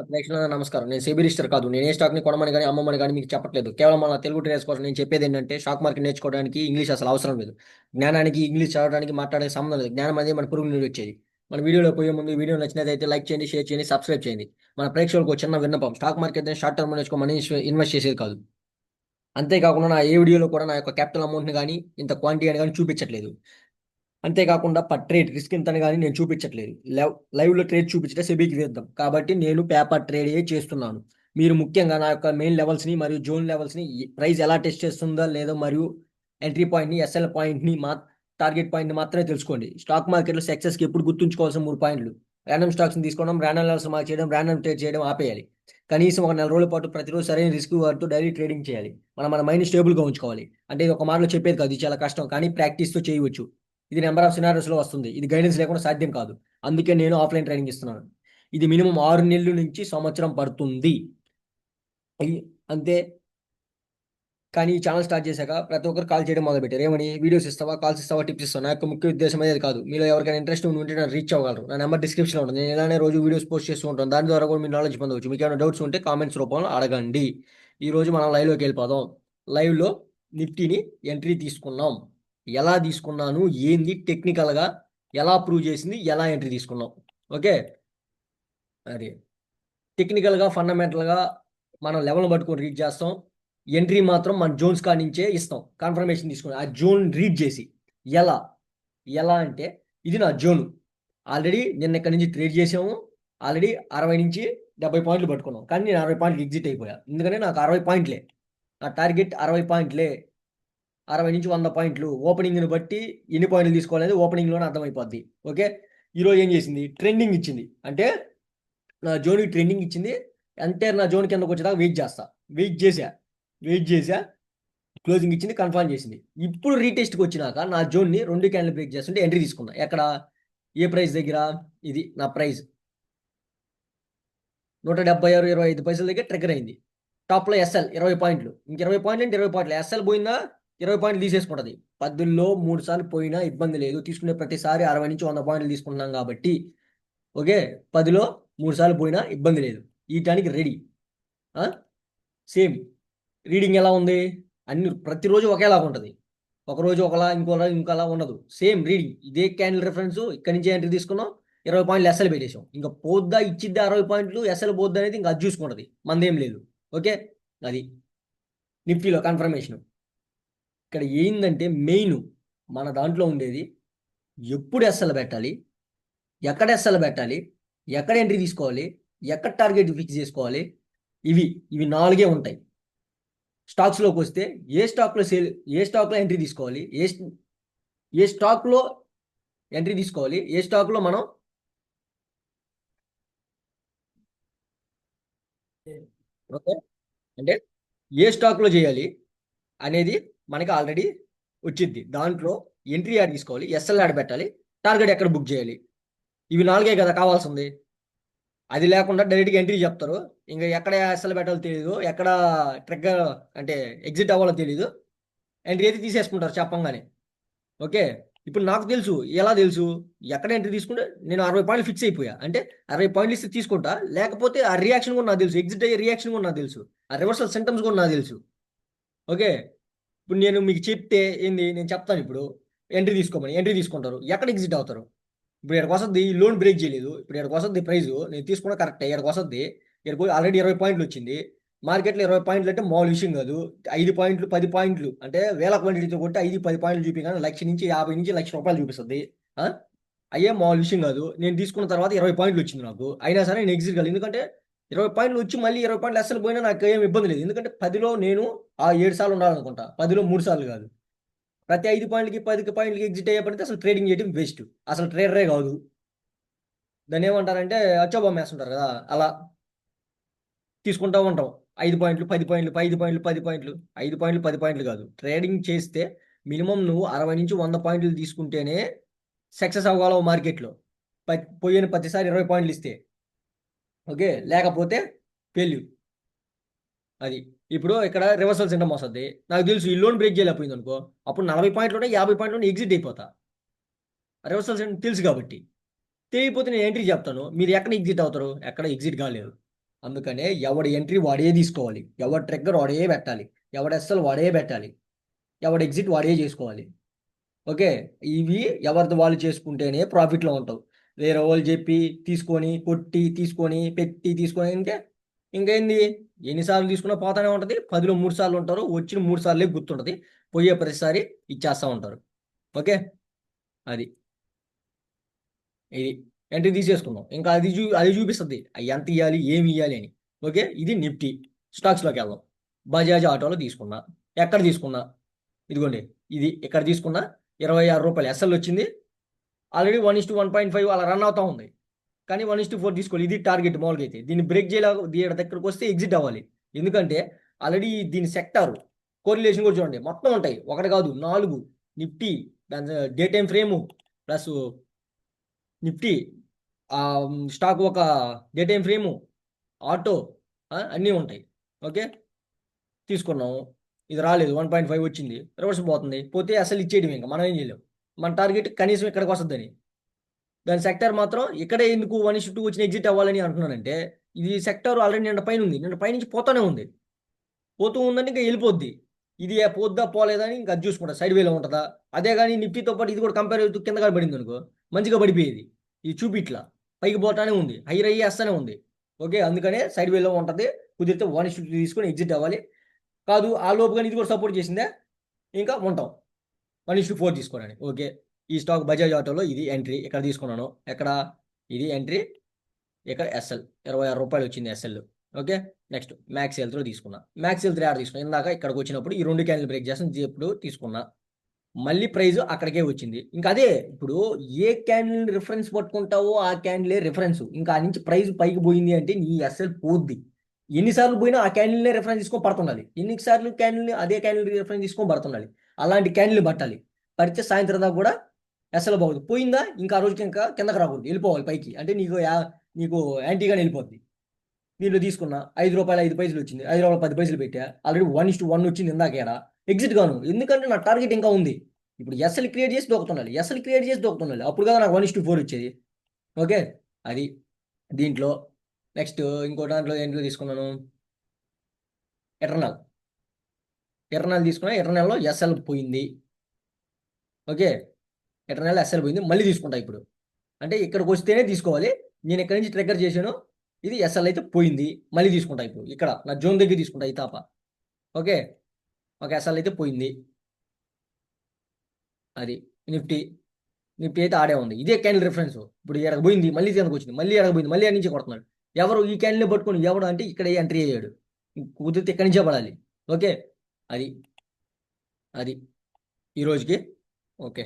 ప్రేక్షకులకు నమస్కారం. నేను సెబీ రిజిస్టర్ కాదు. నేను ఏ స్టాక్‌ని కొనమని గాని, అమ్మమని గాని మీకు చెప్పట్లేదు. కేవలం మన తెలుగు ట్రేడర్స్ కోసం నేను చెప్పేదేంటంటే, స్టాక్ మార్కెట్ నేర్చుకోవడానికి ఇంగ్లీష్ అసలు అవసరం లేదు. జ్ఞానానికి ఇంగ్లీష్ చదవడానికి, మాట్లాడడానికి సంబంధం లేదు. జ్ఞానం అనేది మన పురుగు నుండి వచ్చేది. మన వీడియోలో పోయే ముందు వీడియో నచ్చినట్లయితే లైక్ చేయండి, షేర్ చేయండి, సబ్స్క్రైబ్ చేయండి. మన ప్రేక్షకులకు ఒక చిన్న విన్నపం. స్టాక్ మార్కెట్ అనేది షార్ట్ టర్మ్‌లో నేర్చుకోమని ఇన్వెస్ట్ చేసేది కాదు. అంతేకాకుండా నా ఏ వీడియోలో కూడా నా యొక్క క్యాపిటల్ అమౌంట్‌ని గాని, ఇంత క్వాంటిటీ అని గాని చూపించట్లేదు. అంతేకాకుండా పర్ ట్రేడ్ రిస్క్ ఇంతని గాని నేను చూపించట్లేదు. లైవ్‌లో ట్రేడ్ చూపించడం సెబీకి విరుద్ధం. కాబట్టి నేను పేపర్ ట్రేడే చేస్తున్నాను. మీరు ముఖ్యంగా నా యొక్క మెయిన్ లెవెల్స్‌ని మరియు జోన్ లెవెల్స్‌ని ప్రైస్ ఎలా టెస్ట్ చేస్తుందో లేదో మరియు ఎంట్రీ పాయింట్‌ని, ఎస్ఎల్ పాయింట్‌ని టార్గెట్ పాయింట్‌ని మాత్రమే తెలుసుకోండి. స్టాక్ మార్కెట్‌లో సక్సెస్‌కి ఎప్పుడు గుర్తుంచుకోవాల్సిన 3 పాయింట్లు. రాండమ్ స్టాక్స్‌ని తీసుకోవడం, రాండమ్ లెవెల్స్ మార్క్ చేయడం, రాండమ్ ట్రేడ్ చేయడం ఆపేయాలి. కనీసం ఒక నెల రోజుల పాటు ప్రతిరోజు సరైన రిస్క్ వాడుతూ డైలీ ట్రేడింగ్ చేయాలి. మన మైండ్ స్టేబుల్‌గా ఉంచుకోవాలి. అంటే ఇది ఒక మాటలో చెప్పేది కాదు. ఇది చాలా కష్టం. కానీ ప్రాక్టీస్‌తో చేయవచ్చు. ఇది నెంబర్ ఆఫ్ సినారియోస్‌లో వస్తుంది. ఇది గైడెన్స్ లేకుండా సాధ్యం కాదు. అందుకే నేను ఆఫ్‌లైన్ ట్రైనింగ్ ఇస్తున్నాను. ఇది మినిమమ్ 6 నెలల నుంచి సంవత్సరం పడుతుంది. అయి అంతే. కానీ ఈ ఛానెల్ స్టార్ట్ చేశాక ప్రతి ఒక్కరు కాల్ చేయడం మొదలుపెట్టారు. ఏమని? వీడియోస్ ఇస్తావా? కాల్స్ ఇస్తావా? టిప్స్ ఇస్తావా? నా యొక్క ముఖ్య ఉద్దేశ్యం అనేది కాదు. మీలో ఎవరికైనా ఇంట్రెస్ట్ ఉంటే నన్ను రీచ్ అవ్వగలరు. నా నెంబర్ డిస్క్రిప్షన్‌లో ఉంటుంది. నేను ఇలానే రోజు వీడియోస్ పోస్ట్ చేస్తూ ఉంటాను. దాని ద్వారా కూడా మీరు నాలెడ్జ్ పొందవచ్చు. మీకేమైనా డౌట్స్ ఉంటే కామెంట్స్ రూపంలో అడగండి. ఈరోజు మనం లైవ్‌లోకి వెళ్ళిపోదాం. లైవ్‌లో నిఫ్టీని ఎంట్రీ తీసుకున్నాం. ఎలా తీసుకున్నాను? ఏంది టెక్నికల్‌గా ఎలా ప్రూవ్ చేసింది? ఎలా ఎంట్రీ తీసుకున్నాం? ఓకే. అది. టెక్నికల్‌గా, ఫండమెంటల్‌గా మనం లెవెల్‌ని పట్టుకొని రీడ్ చేస్తాం. ఎంట్రీ మాత్రం మన జోన్స్ కాడ నుంచే ఇస్తాం. కన్ఫర్మేషన్ తీసుకొని. ఆ జోన్ రీడ్ చేసి. ఎలా? ఎలా అంటే ఇది నా జోను. ఆల్రెడీ నిన్న ఇక్కడి నుంచి ట్రేడ్ చేసాము. ఆల్రెడీ 60-70 పాయింట్లు పట్టుకున్నాం. కానీ నేను 60 పాయింట్లకి ఎగ్జిట్ అయిపోయా. ఎందుకంటే నాకు 60 పాయింట్లే. నా టార్గెట్ 60 పాయింట్లే. 60-100 పాయింట్లు. ఓపెనింగ్‌ని బట్టి ఎన్ని పాయింట్లు తీసుకోవాలనేది ఓపెనింగ్‌లోనే అర్థమైపోద్ది. ఓకే. ఈరోజు ఏం చేసింది? ట్రెండింగ్ ఇచ్చింది. అంటే నా జోన్‌కి ట్రెండింగ్ ఇచ్చింది. అంటే నా జోన్ కిందకొచ్చేదాకా వెయిట్ చేస్తా. వెయిట్ చేశా. వెయిట్ చేశా. క్లోజింగ్ ఇచ్చింది. కన్ఫర్మ్ చేసింది. ఇప్పుడు రీటెస్ట్‌కొచ్చినాక నా జోన్‌ని 2 క్యాండిల్ బ్రేక్ చేస్తుంటే ఎంట్రీ తీసుకున్నా. ఎక్కడ? ఏ ప్రైస్ దగ్గర? ఇది నా ప్రైస్. 176.25 దగ్గర ట్రిగ్గర్ అయింది. టాప్‌లో ఎస్ఎల్ 20 పాయింట్లు. ఇంక 20 పాయింట్లు అంటే 20 పాయింట్లు. ఎస్ఎల్ పోయిందా 20 పాయింట్లు తీసేసుకుంటది. 10లో 3 సార్లు పోయినా ఇబ్బంది లేదు. తీసుకునే ప్రతిసారి 60-100 పాయింట్లు తీసుకుంటున్నాం కాబట్టి ఓకే. 10లో 3 సార్లు పోయినా ఇబ్బంది లేదు. ఈయటానికి రెడీ. ఆ! సేమ్. రీడింగ్ ఎలా ఉంది? ప్రతిరోజు ఒకేలాగా ఉంటది. ఒకరోజు ఒకలా, ఇంకో రోజు ఇంకోలా ఉండదు. Same reading. ఇదే క్యాండిల్ రిఫరెన్సు ఇక్కడి నుంచి ఎంట్రీ తీసుకున్నాం. 20 పాయింట్లు ఎస్ఎల్ పెట్టేసాం. ఇంక పోద్దా ఇచ్చిద్దా 60 పాయింట్లు ఎస్ఎల్ పోద్దా అనేది ఇంక అది చూసుకుంటది. మనదేం లేదు. ఓకే. అది. నిఫ్టీలో కన్ఫర్మేషన్. ఇక్కడ ఏందంటే మెయిన్ మన దాంట్లో ఉండేది ఎప్పుడు ఎస్ఎల్ పెట్టాలి? ఎక్కడ ఎస్ఎల్ పెట్టాలి? ఎక్కడ ఎంట్రీ తీసుకోవాలి? ఎక్కడ టార్గెట్ ఫిక్స్ చేసుకోవాలి? ఇవి. ఇవి 4 ఉంటాయి. స్టాక్స్‌లోకొస్తే ఏ స్టాక్‌లో ఎంట్రీ తీసుకోవాలి? ఏ స్టాక్‌లో ఎంట్రీ తీసుకోవాలి? ఏ స్టాక్‌లో మనం ఓకే. అంటే ఏ స్టాక్‌లో చేయాలి అనేది మనకి ఆల్రెడీ వచ్చిద్ది. దాంట్లో ఎంట్రీ యాడ్ తీసుకోవాలి. ఎస్ఎల్ యాడ్ పెట్టాలి. టార్గెట్ ఎక్కడ బుక్ చేయాలి? ఇవి 4 కదా కావాల్సింది. అది లేకుండా డైరెక్ట్‌గా ఎంట్రీ చెప్తారు. ఇంక ఎక్కడ ఎస్ఎల్ పెట్టాలో తెలీదు. ఎక్కడ ట్రిగ్గర్ అంటే ఎగ్జిట్ అవ్వాలో తెలీదు. ఎంట్రీ అయితే తీసేసుకుంటారు చెప్పంగానే. ఓకే. ఇప్పుడు నాకు తెలుసు. ఎలా తెలుసు? ఎక్కడ ఎంట్రీ తీసుకుంటే నేను 60 పాయింట్లు ఫిక్స్ అయిపోయా. అంటే 60 పాయింట్లు ఇస్తే తీసుకుంటా. లేకపోతే ఆ రియాక్షన్ కూడా నాకు తెలుసు. ఎగ్జిట్ అయ్యే రియాక్షన్ కూడా నాకు తెలుసు. ఆ రివర్సల్ సింప్టమ్స్ కూడా నాకు తెలుసు. ఓకే. ఇప్పుడు నేను మీకు చెప్తే ఏంది నేను చెప్తానిప్పుడు. ఎంట్రీ తీసుకోమని. ఎంట్రీ తీసుకుంటారు. ఎక్కడ ఎగ్జిట్ అవుతారు? ఇప్పుడు ఈడకొస్తది లోన్ బ్రేక్ చేయలేదు. ఇప్పుడు ఈడకొస్తది ప్రైజు. నేను తీసుకున్న కరెక్టే. ఈడకొస్తది. ఈడకి ఆల్రెడీ 20 పాయింట్లొచ్చింది. మార్కెట్‌లో 20 పాయింట్లు అంటే మామూలు విషయం కాదు. 5 పాయింట్లు, 10 పాయింట్లు అంటే వేల క్వాంటిటీతో కొట్టి 5, 10 పాయింట్లు చూపిగానే 1,00,000-50,000 చూపిస్తది. ఆ! అయ్యేం మామూలు విషయం కాదు. నేను తీసుకున్న తర్వాత 20 పాయింట్లొచ్చింది నాకు. అయినా సరే నేను ఎగ్జిట్ కాలేదు. ఎందుకంటే 20 పాయింట్లు వచ్చి మళ్ళీ 20 పాయింట్లు అస్సలు పోయినా నాకేం ఇబ్బంది లేదు. ఎందుకంటే 10లో నేను 7 సార్లు ఉండాలనుకుంటా. 10లో 3 సార్లు కాదు. ప్రతి 5 పాయింట్లకి, 10 పాయింట్లకి ఎగ్జిట్ అయ్యే అసలు ట్రేడింగ్ చేయడం వేస్ట్. అసలు ట్రేడరే కాదు. దాన్నేమంటారంటే అచ్చోబొమ్మేస్తుంటారు గదా! అలా తీసుకుంటా ఉంటాం. 5 పాయింట్లు, 10 పాయింట్లు, 5 పాయింట్లు, 10 పాయింట్లు. 5 పాయింట్లు, 10 పాయింట్లు గాదు. ట్రేడింగ్ చేస్తే మినిమమ్ నువ్వు 60-100 పాయింట్లు తీసుకుంటేనే సక్సెస్ అవ్వగలవు మార్కెట్‌లో. పోయిన ప్రతిసారి 20 పాయింట్లు ఇస్తే. ఓకే. లేకపోతే ఫెయిల్యూర్. అది. ఇప్పుడు ఇక్కడ రివర్సల్ సింటమ్ వస్తది. నాకు తెలుసు ఈ లోన్ బ్రేక్ చేయలేకపోయిందనుకో, అప్పుడు 40 పాయింట్లుంటాయి, 50 పాయింట్లుంటాయి ఎగ్జిట్ అయిపోతా. రివర్సల్ సింటమ్ తెలుసు కాబట్టి. తెలియకపోతే నేను ఎంట్రీ చెప్తాను. మీరు ఎక్కడ ఎగ్జిట్ అవుతారు? ఎక్కడ ఎగ్జిట్ కాలేరు. అందుకనే ఎవడి ఎంట్రీ వాడే తీసుకోవాలి, ఎవడి ట్రిగ్గర్ వాడే పెట్టాలి, ఎవడి ఎస్ఎల్ వాడే పెట్టాలి, ఎవడి ఎగ్జిట్ వాడే చేసుకోవాలి. ఓకే, ఇవి ఎవరిది వాళ్ళు చేసుకుంటేనే ప్రాఫిట్లో ఉంటావు. వేరే వాళ్ళు చెప్పి తీసుకొని కొట్టి తీసుకొని పెట్టి తీసుకొని ఇంకేంది, ఎన్నిసార్లు తీసుకున్నా పోతానే ఉంటుంది. 10లో 3 సార్లు ఉంటారు, వచ్చిన 3 సార్లే గుర్తుంటుంది, పోయే ప్రతిసారి ఇచ్చేస్తూ ఉంటారు. ఓకే, అది ఇది ఎంట్రీ తీసేసుకున్నాం. ఇంకా అది చూపిస్తుంది ఎంత ఇవ్వాలి ఏమి ఇవ్వాలి అని. ఓకే, ఇది నిఫ్టీ. స్టాక్స్లోకి వెళ్దాం. బజాజ్ ఆటోలో తీసుకున్నా. ఎక్కడ తీసుకున్నా, ఇదిగోండి, ఇది ఇక్కడ తీసుకున్నా. ₹26 ఎస్ఎల్ వచ్చింది. ఆల్రెడీ 1:1.5 అలా రన్ అవుతా ఉంది. కానీ 1:4 తీసుకోవాలి. ఇది టార్గెట్ మామూలుగా అయితే. దీన్ని బ్రేక్ చేయలేక దీని దగ్గరకు వస్తే ఎగ్జిట్ అవ్వాలి. ఎందుకంటే ఆల్రెడీ దీని సెక్టార్ కోరిలేషన్ కూడా చూడండి, మొత్తం ఉంటాయి, ఒకటి కాదు 4. నిఫ్టీ, దాని day time frame plus Nifty stock, ఒక డే టైం ఫ్రేము, ఆటో, అన్నీ ఉంటాయి. ఓకే, తీసుకున్నాము. ఇది రాలేదు, 1.5 వచ్చింది, రివర్స్ పోతుంది. పోతే అసలు ఇచ్చేయడం, ఇంకా మనం ఏం చేయలేం. మన టార్గెట్ కనీసం ఇక్కడికి వస్తుందని. దాని సెక్టర్ మాత్రం ఇక్కడే ఎందుకు 1:2 వచ్చిన ఎగ్జిట్ అవ్వాలని అంటున్నానంటే, ఇది సెక్టర్ ఆల్రెడీ నిన్న పైన ఉంది, నిన్న పైనుంచి పోతానే ఉంది. పోతూ ఉందంటే ఇంకా వెళ్ళిపోద్ది. ఇది పోద్దా పోలేదా అని ఇంకా అది చూసుకుంటా, సైడ్ వేలో ఉంటుందా. అదే కానీ నిఫ్టీతో పాటు ఇది కూడా కంపేర్ అవుతూ కిందగా పడింది అనుకో, మంచిగా పడిపోయేది. ఇది చూపిట్లా పైకి పోతానే ఉంది, హైర్ అయ్యి వస్తూనే ఉంది. ఓకే, అందుకనే సైడ్ వేలో ఉంటుంది. కుదిరితే 1:2 తీసుకొని ఎగ్జిట్ అవ్వాలి. కాదు ఆ లోపు కానీ ఇది కూడా సపోర్ట్ చేసిందే, ఇంకా ఉంటాం 1:4 తీసుకోవడానికి. ఓకే, ఈ స్టాక్ బజాజ్ ఆటోలో ఇది ఎంట్రీ, ఇక్కడ తీసుకున్నాను. ఎక్కడ ఇది ఎంట్రీ, ఇక్కడ ఎస్ఎల్ ₹26 వచ్చింది ఎస్ఎల్. ఓకే, నెక్స్ట్ మ్యాక్స్ హెల్త్లో తీసుకున్నా. మ్యాక్స్ హెల్త్ యాడ్ తీసుకున్నా, ఇందాక ఇక్కడికి వచ్చినప్పుడు ఈ 2 క్యాండిల్ బ్రేక్ చేస్తాను ఇప్పుడు తీసుకున్నా. మళ్ళీ ప్రైజ్ అక్కడికే వచ్చింది. ఇంకా అదే, ఇప్పుడు ఏ క్యాండిల్ రిఫరెన్స్ పట్టుకుంటావో ఆ క్యాండిలే రిఫరెన్స్. ఇంకా ఆ నుంచి ప్రైజ్ పైకి పోయింది అంటే నీ ఎస్ఎల్ పోద్ది. ఎన్నిసార్లు పోయినా ఆ క్యాండిల్నే రిఫరెన్స్ తీసుకొని పడుతుండాలి. ఎన్నిసార్లు క్యాండిల్ అదే క్యాండిల్ రిఫరెన్స్ తీసుకొని పడుతుండాలి. అలాంటి క్యాండిల్ పట్టాలి. పడితే సాయంత్రం దాకా కూడా ఎస్ఎల్ బాగుంది. పోయిందా ఇంకా ఆ రోజుకి ఇంకా కిందకి రాకూడదు, వెళ్ళిపోవాలి పైకి. అంటే నీకు యాంటీగానే వెళ్ళిపోద్ది. దీంట్లో తీసుకున్నా, ₹5 5 వచ్చింది. ₹5 10 పెట్టా. ఆల్రెడీ 1:1 వచ్చింది ఇందాక. ఎగ్జిట్ గాను, ఎందుకంటే నా టార్గెట్ ఇంకా ఉంది. ఇప్పుడు ఎస్ఎల్ క్రియేట్ చేసి దొక్కుతుండాలి, ఎస్ఎల్ క్రియేట్ చేసి దొక్కుతుండాలి, అప్పుడు కదా నాకు 1:4 వచ్చేది. ఓకే, అది దీంట్లో. నెక్స్ట్ ఇంకో దాంట్లో ఏంట్లో తీసుకున్నాను, ఎటర్నల్. ఎటర్నల్ తీసుకున్నా, ఎటర్నల్లో ఎస్ఎల్ పోయింది. ఓకే, ఎటర్నల్ ఎస్ఎల్ పోయింది, మళ్ళీ తీసుకుంటా ఇప్పుడు. అంటే ఇక్కడికి వస్తేనే తీసుకోవాలి. నేను ఇక్కడి నుంచి ట్రిగ్గర్ చేశాను, ఇది ఎస్ఎల్ అయితే పోయింది, మళ్ళీ తీసుకుంటా ఇప్పుడు. ఇక్కడ నా జోన్ దగ్గర తీసుకుంటా ఈ తాప. ఓకే, ఒక ఎస్ఎల్ అయితే పోయింది. అది నిఫ్టీ. నిఫ్టీ అయితే ఆడే ఉంది, ఇదే క్యాండిల్ రిఫరెన్స్. ఇప్పుడు ఎడక పోయింది, మళ్ళీ కిందకు వచ్చింది, మళ్ళీ ఎడక పోయింది, మళ్ళీ అడి నుంచి కొడుతున్నాడు. ఎవరు ఈ క్యాండిల్ పట్టుకొని, ఎవడు అంటే ఇక్కడ ఎంట్రీ అయ్యాడు. కుదిరితే ఇక్కడి నుంచే పడాలి. ఓకే, అది అది ఈ రోజుకి. ఓకే.